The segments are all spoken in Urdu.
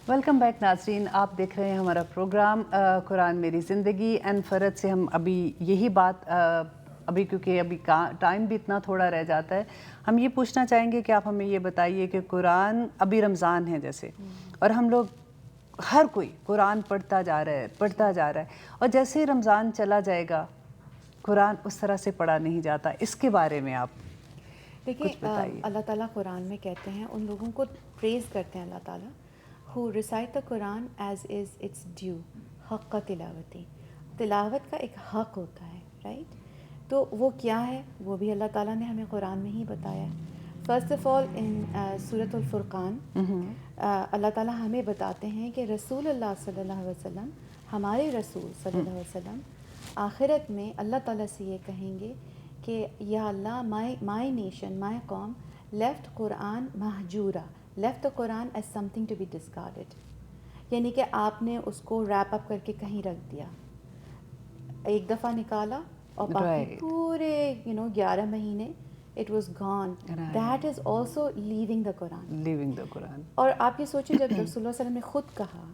ویلکم بیک ناظرین، آپ دیکھ رہے ہیں ہمارا پروگرام قرآن میری زندگی. اینڈ فرد سے ہم ابھی یہی بات کیونکہ ابھی ٹائم بھی اتنا تھوڑا رہ جاتا ہے، ہم یہ پوچھنا چاہیں گے کہ آپ ہمیں یہ بتائیے کہ قرآن ابھی رمضان ہے جیسے، اور ہم لوگ ہر کوئی قرآن پڑھتا جا رہا ہے اور جیسے ہی رمضان چلا جائے گا قرآن اس طرح سے پڑھا نہیں جاتا. اس کے بارے میں آپ دیکھیں کچھ بتائیے. اللہ تعالیٰ قرآن میں کہتے ہیں، ان لوگوں کو پریز کرتے ہیں اللہ تعالیٰ who recite the Quran as is its due، حق تلاوتی، تلاوت کا ایک حق ہوتا ہے، رائٹ؟ تو وہ کیا ہے، وہ بھی اللہ تعالیٰ نے ہمیں قرآن میں ہی بتایا ہے. فرسٹ آف آل ان سورۃ الفرقان اللہ تعالیٰ ہمیں بتاتے ہیں کہ رسول اللہ صلی اللہ علیہ وسلم، ہمارے رسول صلی اللہ علیہ وسلم آخرت میں اللہ تعالیٰ سے یہ کہیں گے کہ یا اللہ مائی نیشن، مائی قوم لیفٹ قرآن مہجورا، left the Quran is something to be discarded, یعنی کہ آپ نے اس کو ریپ اپ کر کے کہیں رکھ دیا، ایک دفعہ نکالا اور باقی پورے 11 مہینے it was gone. That is also living the Quran. اور آپ یہ سوچیں جب رسول اللہ صلی اللہ علیہ وسلم نے خود کہا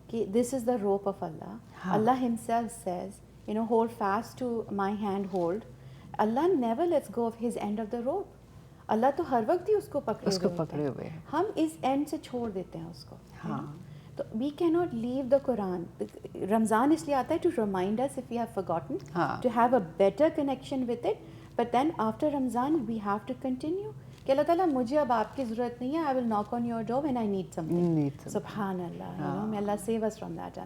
کہ دس is the rope of Allah, Allah himself says hold fast to my hand hold. Allah never lets go of his end of the rope. Allah تو ہر وقت ہی اس کو پکڑے ہوئے ہیں، ہم اس اینڈ سے چھوڑ دیتے ہیں اس کو. تو وی کی ناٹ لیو دا قرآن. رمضان اس لیے آتا ہے to remind us if we have forgotten to have a better connection with it. But then after Ramzan we have to continue کہ اللہ تعالیٰ مجھے اب آپ کی ضرورت نہیں ہے، آئی ول ناک on your door when I need some thing. سبحان اللہ، may Allah save us from that.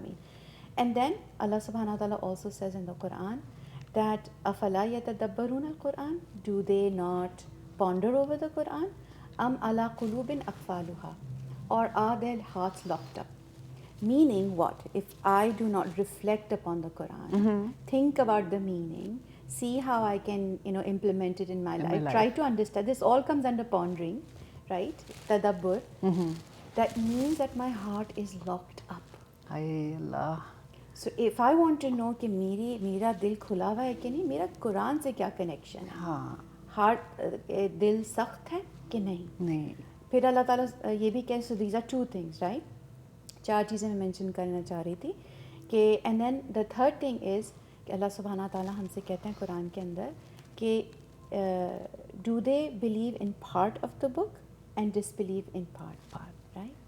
And then Allah subhanahu wa ta'ala also says in the Quran that أَفَلَا يَتَدَبَّرُونَ الْقُرْآنَ، do they not ponder over the Quran؟ أَمْ عَلَى قُلُوبٍ أَقْفَالُهَا، or are their hearts locked up؟ Meaning what? If I do not reflect upon the Quran, think about the meaning, see how I can implement it in my life, try to understand. This all comes under pondering, right? Tadabbur. That means that my heart is locked up. Allah. So if I want to know کہ میرا دل کھلا ہوا ہے کہ نہیں، میرا قرآن سے کیا کنیکشن ہے، ہارٹ دل سخت ہے کہ نہیں. پھر اللہ تعالیٰ یہ بھی کہ so these are two things, right؟ 4 چیزیں میں مینشن کرنا چاہ رہی تھی کہ and then the third thing is کہ اللہ سبحانہ تعالیٰ ہم سے کہتے ہیں قرآن کے اندر کہ do they believe in part of the book and disbelieve in part.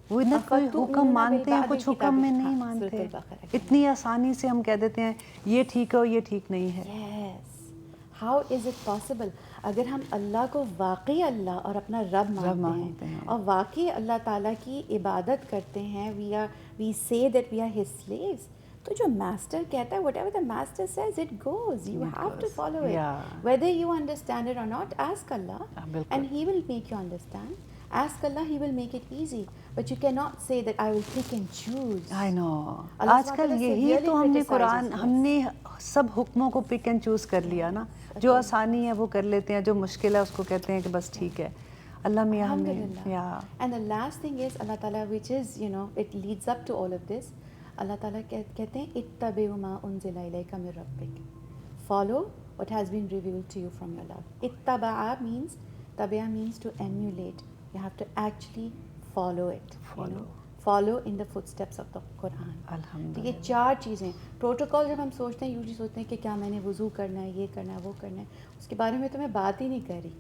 وہ نہ کوئی حکم مانتے ہیں، کچھ حکم میں نہیں مانتے. اتنی آسانی سے ہم کہہ دیتے ہیں یہ ٹھیک ہے اور یہ ٹھیک نہیں ہے. یس، ہاؤ از اٹ پاسبل؟ اگر ہم اللہ کو واقعی اللہ اور اپنا رب مانتے ہیں اور واقعی اللہ تعالیٰ کی عبادت کرتے ہیں، we say that we are his slaves, تو جو ماسٹر کہتا ہے whatever the master says it goes, you have to follow it whether you understand it or not. Ask Allah and he will make you understand. Ask Allah, He will make it easy. But you cannot say that I will pick and choose. I know. آج کل یہی تو ہم نے سب حکموں کو پک اینڈ چوز کر لیا نا. جو آسانی ہے وہ کر لیتے ہیں، جو مشکل ہے اس کو کہتے ہیں کہ بس ٹھیک ہے. اللہ میاں ہمیں. And the last thing is اللہ تعالیٰ which is it leads up to all of this. اللہ تعالیٰ کہتے ہیں اتبعوا ما انزل الیک من ربک. Follow what has been revealed to you from your Lord. اتبع means to emulate. You have to actually follow it. Follow in the footsteps of the Quran. الحمدللہ. یہ 4 چیزیں. پروٹوکول جب ہم سوچتے ہیں یوزلی سوچتے ہیں کہ کیا میں نے وضو کرنا ہے، یہ کرنا ہے، وہ کرنا ہے، اس کے بارے میں تو میں بات ہی نہیں کر رہی.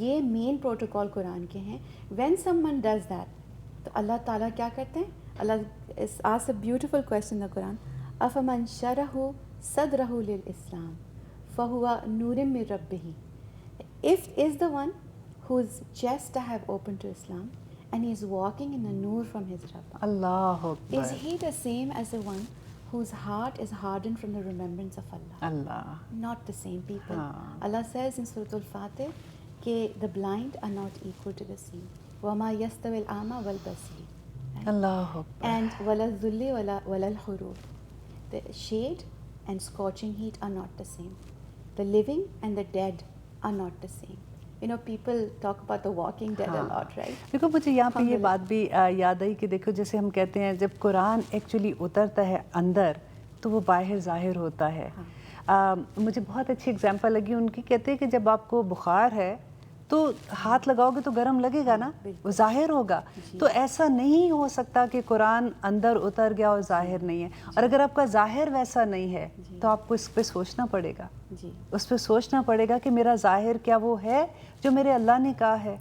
یہ مین پروٹوکول قرآن کے ہیں. When someone does that تو اللہ تعالیٰ کیا کرتے ہیں؟ اللہ asks a beautiful question in the Quran. أَفَمَنْ شَرَحُ صَدْرَهُ لِلْإِسْلَامِ فَهُوَ نُورٌ مِّن رَبِّهِ. If is the one whose chest I have opened to Islam and he is walking in the noor from his Rabb. Allahu Akbar. Is he the same as the one whose heart is hardened from the remembrance of Allah? Allah. Not the same people. Allah says in Surah Al-Fatih کہ the blind are not equal to the seeing. وَمَا يَسْتَوِي الْأَعْمَى وَالْبَصِيرُ. Allahu Akbar. And وَلَا الذُّلِّ وَلَا الْحُرُورُ. The shade and scorching heat are not the same. The living and the dead are not the same. People talk about the walking dead a lot, right? دیکھو مجھے یہاں پہ یہ بات بھی یاد آئی کہ دیکھو جیسے ہم کہتے ہیں جب قرآن ایکچولی اترتا ہے اندر تو وہ باہر ظاہر ہوتا ہے. مجھے بہت اچھی اگزامپل لگی ان کی. کہتے ہیں کہ جب آپ کو بخار ہے تو ہاتھ لگاؤ گے تو گرم لگے گا نا, وہ ظاہر ہوگا. تو ایسا نہیں ہو سکتا کہ قرآن اندر اتر گیا اور ظاہر نہیں ہے. اور اگر آپ کا ظاہر ویسا نہیں ہے تو آپ کو اس پہ سوچنا پڑے گا, اس پہ سوچنا پڑے گا کہ میرا ظاہر کیا وہ ہے جو میرے اللہ نے کہا ہے.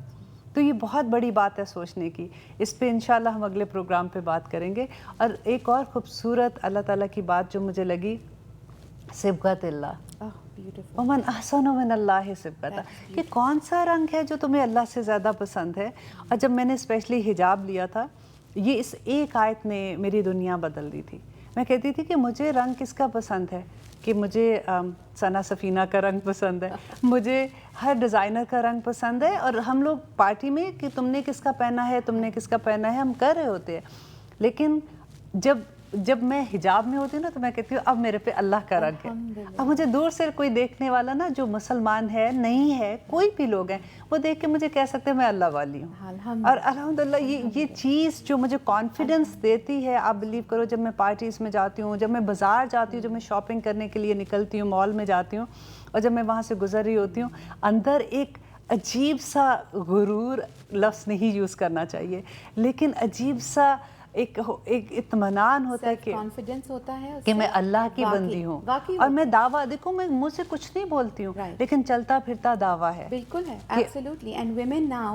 تو یہ بہت بڑی بات ہے سوچنے کی. اس پہ انشاءاللہ ہم اگلے پروگرام پہ بات کریں گے. اور ایک اور خوبصورت اللہ تعالیٰ کی بات جو مجھے لگی, صبغت اللہ, ومن احسن من اللہ صبغۃ, کہ کون سا رنگ ہے جو تمہیں اللہ سے زیادہ پسند ہے. اور جب میں نے اسپیشلی حجاب لیا تھا, یہ اس ایک آیت نے میری دنیا بدل دی تھی. میں کہتی تھی کہ مجھے رنگ کس کا پسند ہے, کہ مجھے ثنا سفینہ کا رنگ پسند ہے, مجھے ہر ڈیزائنر کا رنگ پسند ہے, اور ہم لوگ پارٹی میں کہ تم نے کس کا پہنا ہے, تم نے کس کا پہنا ہے, ہم کر رہے ہوتے ہیں. لیکن جب میں حجاب میں ہوتی ہوں نا تو میں کہتی ہوں اب میرے پہ اللہ کا رنگ ہے. اب مجھے دور سے کوئی دیکھنے والا نا, جو مسلمان ہے نہیں ہے, کوئی بھی لوگ ہیں, وہ دیکھ کے مجھے کہہ سکتے ہیں میں اللہ والی ہوں. اور الحمدللہ یہ چیز جو مجھے کانفیڈنس دیتی ہے, آپ بلیو کرو, جب میں پارٹیز میں جاتی ہوں, جب میں بازار جاتی ہوں, جب میں شاپنگ کرنے کے لیے نکلتی ہوں, مال میں جاتی ہوں, اور جب میں وہاں سے گزر رہی ہوتی ہوں, اندر ایک عجیب سا غرور, لفظ نہیں یوز کرنا چاہیے, لیکن عجیب سا ایک اطمینان ہوتا ہے کانفیڈنس ہوتا ہے کہ میں اللہ کی بندی ہوں. اور میں دعویٰ, دیکھو میں منہ سے کچھ نہیں بولتی ہوں, لیکن چلتا پھرتا دعویٰ ہے. بالکل ہے, absolutely. And women now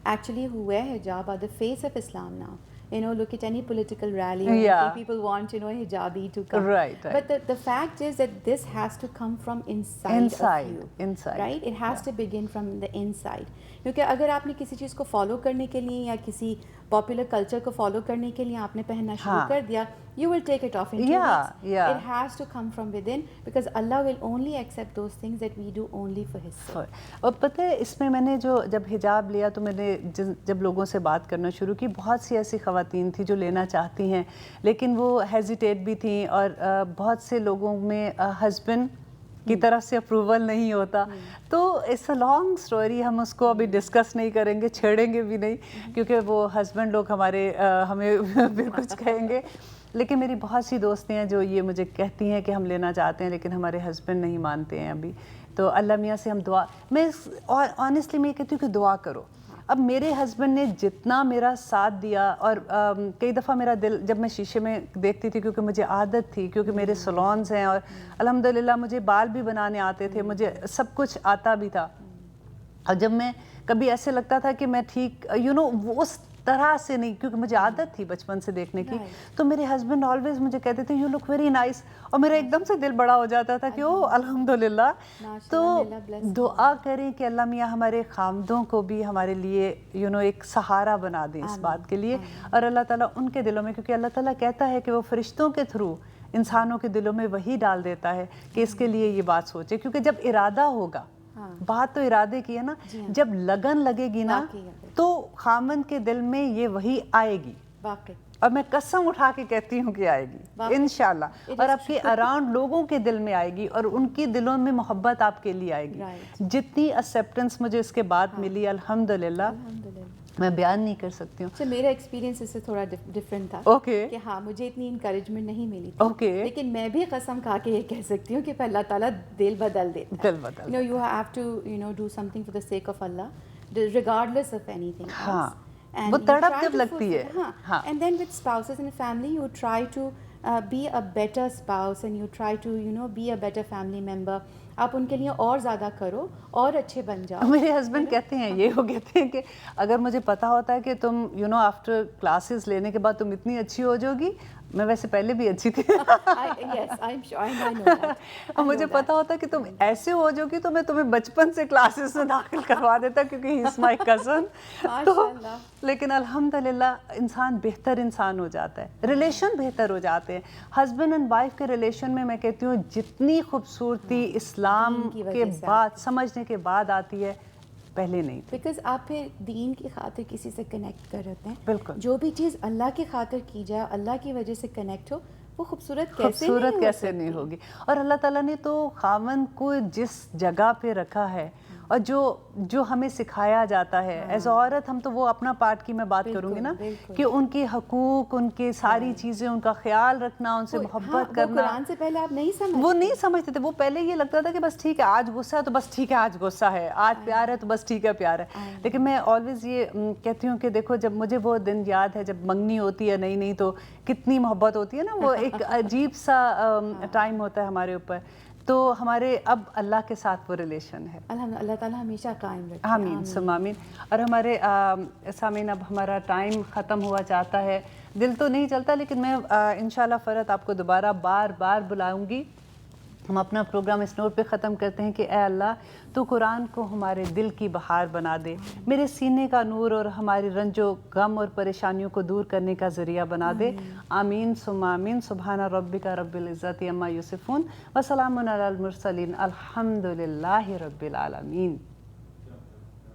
actually who wear hijab are the face of Islam now. You know, look at any political rally or anything, people want, you know, hijabi to come. Right. But the fact is that this has to come from inside of you. Inside. Right? It has to begin from the inside. کیونکہ اگر آپ نے کسی چیز کو فالو کرنے کے لیے یا کسی پاپولر کلچر کو فالو کرنے کے لیے آپ نے پہننا شروع کر دیا, you will take it off in 2 weeks. It has to come from within, because Allah will only accept those things that we do only for His sake. اور پتہ ہے اس میں نے جب حجاب لیا تو میں نے جب لوگوں سے بات کرنا شروع کی, بہت سی ایسی خواتین تھیں جو لینا چاہتی ہیں لیکن وہ ہیزیٹیٹ بھی تھیں, اور بہت سے لوگوں میں ہسبینڈ کی طرف سے اپروول نہیں ہوتا. تو اٹس اے لانگ اسٹوری, ہم اس کو ابھی ڈسکس نہیں کریں گے, چھیڑیں گے بھی نہیں, کیونکہ وہ ہسبینڈ لوگ ہمیں پھر کچھ کہیں گے. لیکن میری بہت سی دوستیں ہیں جو یہ مجھے کہتی ہیں کہ ہم لینا چاہتے ہیں لیکن ہمارے ہسبینڈ نہیں مانتے ہیں ابھی. تو اللہ میاں سے ہم دعا, میں آنیسٹلی میں یہ کہتی ہوں کہ دعا کرو. اب میرے ہسبینڈ نے جتنا میرا ساتھ دیا, اور کئی دفعہ میرا دل جب میں شیشے میں دیکھتی تھی, کیونکہ مجھے عادت تھی, کیونکہ میرے سلونز ہیں, اور الحمدللہ مجھے بال بھی بنانے آتے تھے, مجھے سب کچھ آتا بھی تھا. اور جب میں کبھی ایسے لگتا تھا کہ میں ٹھیک وہ اس طرح سے نہیں, کیونکہ مجھے عادت تھی بچپن سے دیکھنے کی, تو میرے ہسبینڈ آلویز مجھے کہتے تھے یو لک ویری نائس, اور میرا ایک دم سے دل بڑا ہو جاتا تھا کہ او الحمدللہ. تو دعا کریں کہ اللہ میاں ہمارے خامدوں کو بھی ہمارے لیے ایک سہارا بنا دیں اس بات کے لیے, اور اللہ تعالیٰ ان کے دلوں میں, کیونکہ اللہ تعالیٰ کہتا ہے کہ وہ فرشتوں کے تھرو انسانوں کے دلوں میں وہی ڈال دیتا ہے کہ اس کے لیے یہ بات سوچے, کیونکہ جب ارادہ ہوگا, بات تو ارادے کی ہے نا, جب لگن لگے گی نا تو خامن کے دل میں یہ وہی آئے گی. اور میں قسم اٹھا کے کہتی ہوں کہ آئے گی انشاءاللہ, اور آپ کے اراؤنڈ لوگوں کے دل میں آئے گی, اور ان کے دلوں میں محبت آپ کے لیے آئے گی. جتنی ایکسیپٹنس مجھے اس کے بعد ملی الحمدللہ میں بیان نہیں کر سکتی ہوں. میرا ایکسپیرینس اس سے تھوڑا ڈفرینٹ تھا کہ ہاں مجھے اتنی انکریجمنٹ نہیں ملی تھی, لیکن میں بھی قسم کھا کے یہ کہہ سکتی ہوں کہ اللہ تعالیٰ دل بدل دیتا ہے. You have to do something for the sake of Allah regardless of anything. ہاں وہ تڑپ جب لگتی ہے. And then with spouses in family you try to be a better spouse and you try to be a better family member. آپ ان کے لیے اور زیادہ کرو اور اچھے بن جاؤ. میرے ہسبینڈ کہتے ہیں وہ کہتے ہیں کہ اگر مجھے پتا ہوتا ہے کہ تم آفٹر کلاسز لینے کے بعد تم اتنی اچھی ہو جاؤ گی, میں ویسے پہلے بھی اچھی تھی, اور مجھے پتا ہوتا کہ تم ایسے ہو جاؤ گی تو میں تمہیں بچپن سے کلاسز میں داخل کروا دیتا, کیونکہ ہی از مائی کزن. تو لیکن الحمدللہ انسان بہتر انسان ہو جاتا ہے, ریلیشن بہتر ہو جاتے ہیں. ہسبینڈ اینڈ وائف کے ریلیشن میں کہتی ہوں جتنی خوبصورتی اسلام کے بعد سمجھنے کے بعد آتی ہے پہلے نہیں تھی. بیکاز آپ پھر دین کی خاطر کسی سے کنیکٹ کر رہتے ہیں. بالکل, جو بھی چیز اللہ کی خاطر کی جائے, اللہ کی وجہ سے کنیکٹ ہو, وہ خوبصورت کیسے نہیں ہوگی. اور اللہ تعالیٰ نے تو خاوند کو جس جگہ پہ رکھا ہے اور جو ہمیں سکھایا جاتا ہے ایز عورت، ہم تو وہ اپنا پارٹ کی میں بات کروں گی نا کہ ان کے حقوق، ان کے ساری چیزیں، ان کا خیال رکھنا، ان سے محبت کرنا، قرآن سے پہلے آپ نہیں سمجھتے، وہ نہیں سمجھتے تھے. وہ پہلے یہ لگتا تھا کہ بس ٹھیک ہے آج غصہ ہے تو بس ٹھیک ہے آج غصہ ہے، آج پیار ہے تو بس ٹھیک ہے پیار ہے. لیکن میں آلویز یہ کہتی ہوں کہ دیکھو جب مجھے وہ دن یاد ہے جب منگنی ہوتی ہے نئی تو کتنی محبت ہوتی ہے نا، وہ ایک عجیب سا ٹائم ہوتا ہے ہمارے اوپر. تو ہمارے اب اللہ کے ساتھ وہ ریلیشن ہے. اللہ تعالیٰ ہمیشہ قائم رکھے. آمین ثم آمین. اور ہمارے سامعین اب ہمارا ٹائم ختم ہوا چاہتا ہے، دل تو نہیں چلتا لیکن میں انشاءاللہ فرحت آپ کو دوبارہ بار بار بلاؤں گی. ہم اپنا پروگرام اس نوٹ پہ ختم کرتے ہیں کہ اے اللہ تو قرآن کو ہمارے دل کی بہار بنا دے، میرے سینے کا نور اور ہماری رنج و غم اور پریشانیوں کو دور کرنے کا ذریعہ بنا دے. آمین ثم آمین. سبحان ربک رب العزت عما یصفون وسلام علی المرسلین الحمد للہ رب العالمین.